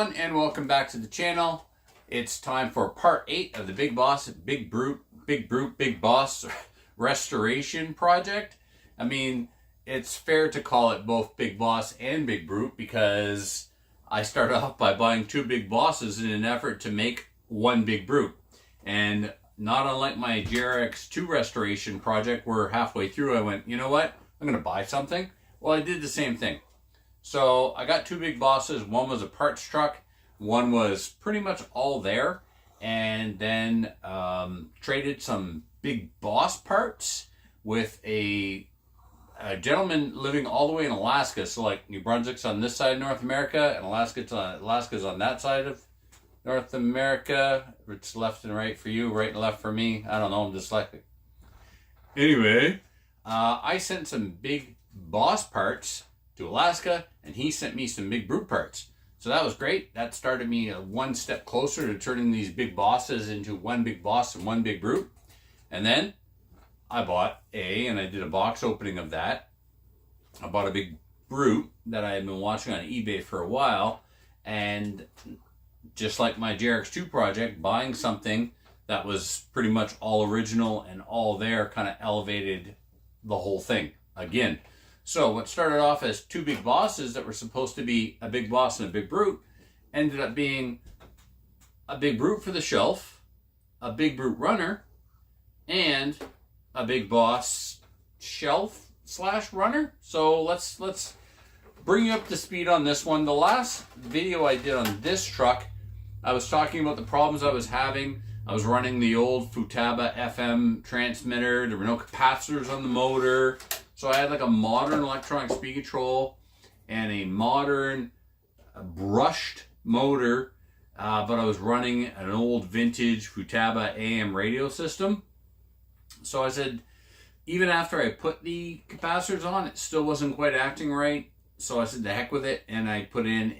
everyone, and welcome back to the channel. It's time for part 8 of the Big Brute, Big Boss restoration project. I mean, it's fair to call it both Big Boss and Big Brute because I started off by buying 2 Big Bosses in an effort to make 1 Big Brute. And not unlike my JRX2 restoration project where halfway through I went, you know what, I'm going to buy something. Well, I did the same thing. So I got 2 Big Bosses. One was a parts truck. One was pretty much all there. And then traded some Big Boss parts with a gentleman living all the way in Alaska. So like New Brunswick's on this side of North America and Alaska's on that side of North America. It's left and right for you, right and left for me. I don't know, I'm dyslexic. Anyway, I sent some Big Boss parts to Alaska, and he sent me some Big Brute parts. So that was great. That started me one step closer to turning these Big Bosses into 1 Big Boss and 1 Big Brute. And then I bought and I did a box opening of that. I bought a Big Brute that I had been watching on eBay for a while, and just like my JRX2 project, buying something that was pretty much all original and all there kind of elevated the whole thing again. So what started off as 2 Big Bosses that were supposed to be a Big Boss and a Big Brute ended up being a Big Brute for the shelf, a Big Brute runner, and a Big Boss shelf / runner. So let's bring you up to speed on this one. The last video I did on this truck, I was talking about the problems I was having. I was running the old Futaba FM transmitter. There were no capacitors on the motor. So I had like a modern electronic speed control and a modern brushed motor, but I was running an old vintage Futaba AM radio system. So I said, even after I put the capacitors on, it still wasn't quite acting right. So I said, the heck with it, and I put in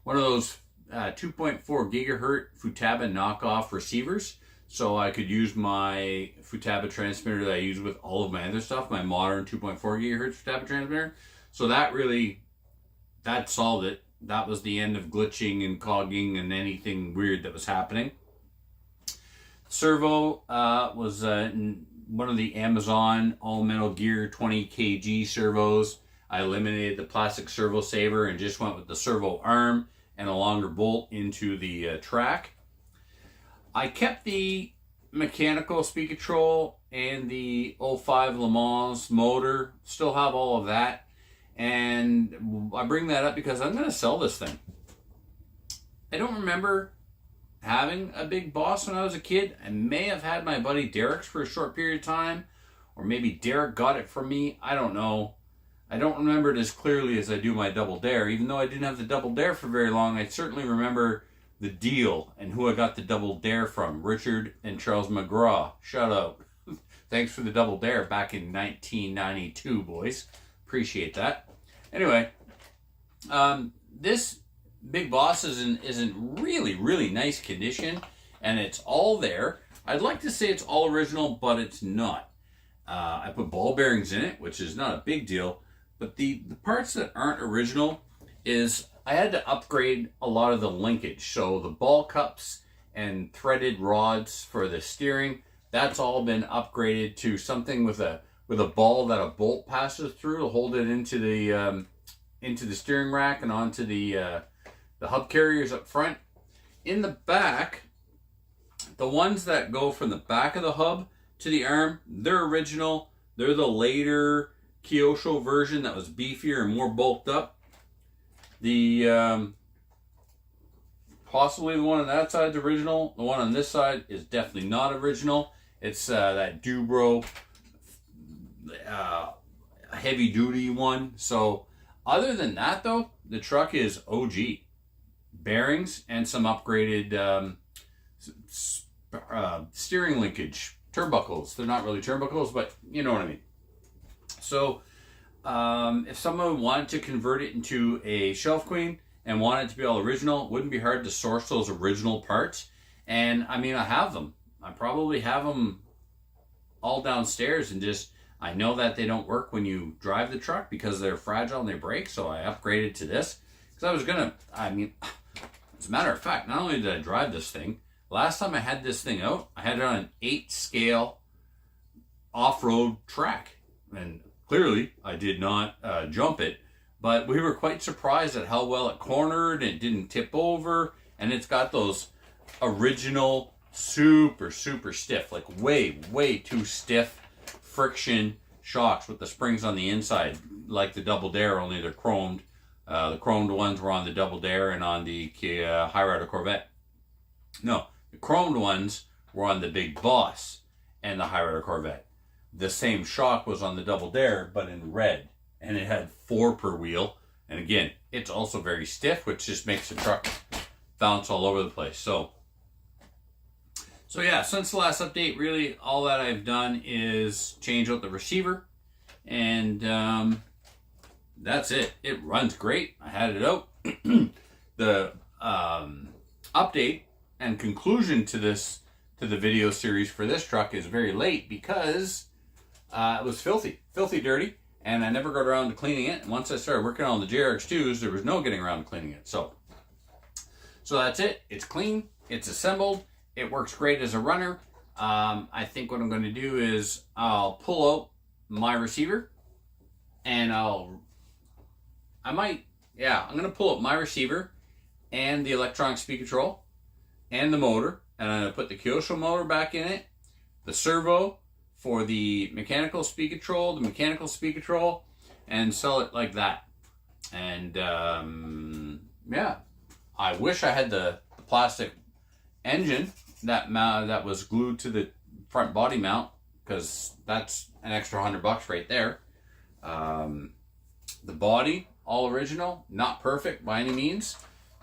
one of those 2.4 gigahertz Futaba knockoff receivers. So I could use my Futaba transmitter that I use with all of my other stuff, my modern 2.4 gigahertz Futaba transmitter. So that solved it. That was the end of glitching and cogging and anything weird that was happening. Servo was one of the Amazon all Metal Gear 20 kg servos. I eliminated the plastic servo saver and just went with the servo arm and a longer bolt into the track. I kept the mechanical speed control and the 05 Le Mans motor, still have all of that. And I bring that up because I'm going to sell this thing. I don't remember having a Big Boss when I was a kid. I may have had my buddy Derek's for a short period of time, or maybe Derek got it from me. I don't know. I don't remember it as clearly as I do my Double Dare. Even though I didn't have the Double Dare for very long, I certainly remember the deal and who I got the Double Dare from. Richard and Charles McGraw. Shout out. Thanks for the Double Dare back in 1992, boys. Appreciate that. Anyway, this Big Boss is in really, really nice condition, and it's all there. I'd like to say it's all original, but it's not. I put ball bearings in it, which is not a big deal, but the parts that aren't original is I had to upgrade a lot of the linkage. So the ball cups and threaded rods for the steering, that's all been upgraded to something with a ball that a bolt passes through to hold it into the steering rack and onto the hub carriers up front. In the back, the ones that go from the back of the hub to the arm, they're original. They're the later Kyosho version that was beefier and more bulked up. The possibly the one on that side is original. The one on this side is definitely not original. It's that Dubro heavy duty one. So other than that though, the truck is OG. Bearings and some upgraded steering linkage, turnbuckles. They're not really turnbuckles, but you know what I mean. So if someone wanted to convert it into a Shelf Queen and wanted it to be all original, it wouldn't be hard to source those original parts. And I mean, I have them. I probably have them all downstairs, and just I know that they don't work when you drive the truck because they're fragile and they break. So I upgraded to this because I was gonna. I mean, As a matter of fact, not only did I drive this thing, last time I had this thing out, I had it on an 8-scale off-road track. And clearly, I did not jump it, but we were quite surprised at how well it cornered and it didn't tip over. And it's got those original super stiff, like way too stiff friction shocks with the springs on the inside, like the Double Dare, only they're chromed. The chromed ones were on the Double Dare and on the High Rider Corvette. No, the chromed ones were on the Big Boss and the High Rider Corvette. The same shock was on the Double Dare, but in red, and it had 4 per wheel. And again, it's also very stiff, which just makes the truck bounce all over the place. So yeah, since the last update, really all that I've done is change out the receiver, and that's it. It runs great. I had it out. The update and conclusion to the video series for this truck is very late because it was filthy dirty, and I never got around to cleaning it. And once I started working on the JRX2s, there was no getting around to cleaning it. So that's it. It's clean. It's assembled. It works great as a runner. I think what I'm going to do is I'll pull out my receiver, and I'm going to pull out my receiver and the electronic speed control and the motor, and I'm going to put the Kyosho motor back in it, the servo for the mechanical speed control, and sell it like that. And yeah, I wish I had the plastic engine that was glued to the front body mount, because that's an extra $100 right there. The body, all original, not perfect by any means.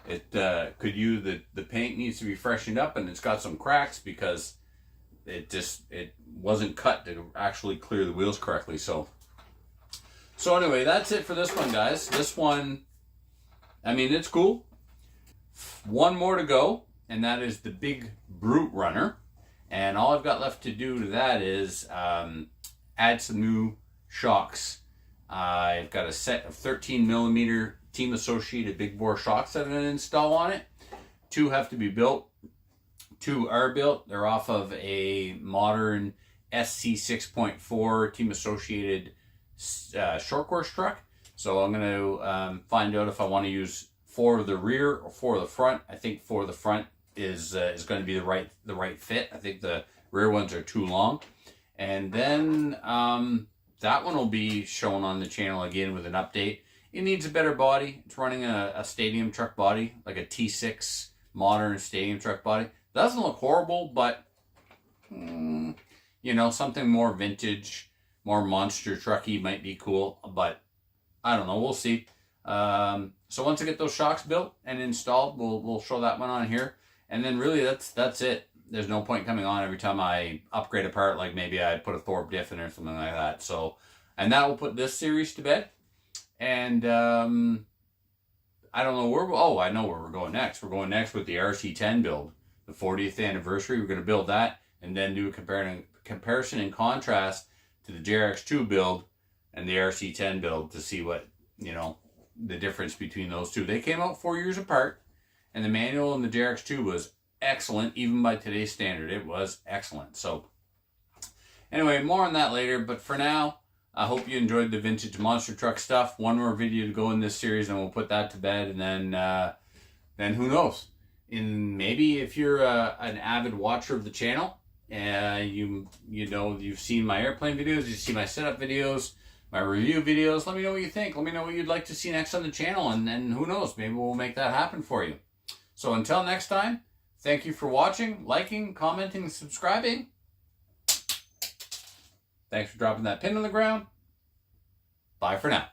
It could use the paint needs to be freshened up, and it's got some cracks because it wasn't cut to actually clear the wheels correctly. So anyway, that's it for this one, guys. This one, I mean, it's cool. One more to go, and that is the Big Brute Runner. And all I've got left to do to that is add some new shocks. I've got a set of 13mm Team Associated big bore shocks that I'm going to install on it. 2 have to be built. 2 are built. They're off of a modern SC 6.4 Team Associated short course truck. So I'm going to find out if I want to use 4 of the rear or 4 of the front. I think 4 of the front is going to be the right fit. I think the rear ones are too long. And then that one will be shown on the channel again with an update. It needs a better body. It's running a stadium truck body, like a T6 modern stadium truck body. Doesn't look horrible, but you know, something more vintage, more monster trucky might be cool. But I don't know. We'll see. So once I get those shocks built and installed, we'll show that one on here. And then really that's it. There's no point coming on every time I upgrade a part, like maybe I put a Thorpe diff in or something like that. So, and that will put this series to bed. And I don't know where. Oh, I know where we're going next. We're going next with the RC10 build, the 40th anniversary. We're going to build that and then do a comparison and contrast to the JRX2 build and the RC10 build to see what, you know, the difference between those two. They came out 4 years apart, and the manual in the JRX2 was excellent, even by today's standard. It was excellent. So anyway, more on that later, but for now, I hope you enjoyed the vintage monster truck stuff. One more video to go in this series, and we'll put that to bed, and then who knows? Maybe if you're an avid watcher of the channel, you know, you've seen my airplane videos, you see my setup videos, my review videos. Let me know what you think. Let me know what you'd like to see next on the channel, and then who knows? Maybe we'll make that happen for you. So until next time, thank you for watching, liking, commenting, subscribing. Thanks for dropping that pin on the ground. Bye for now.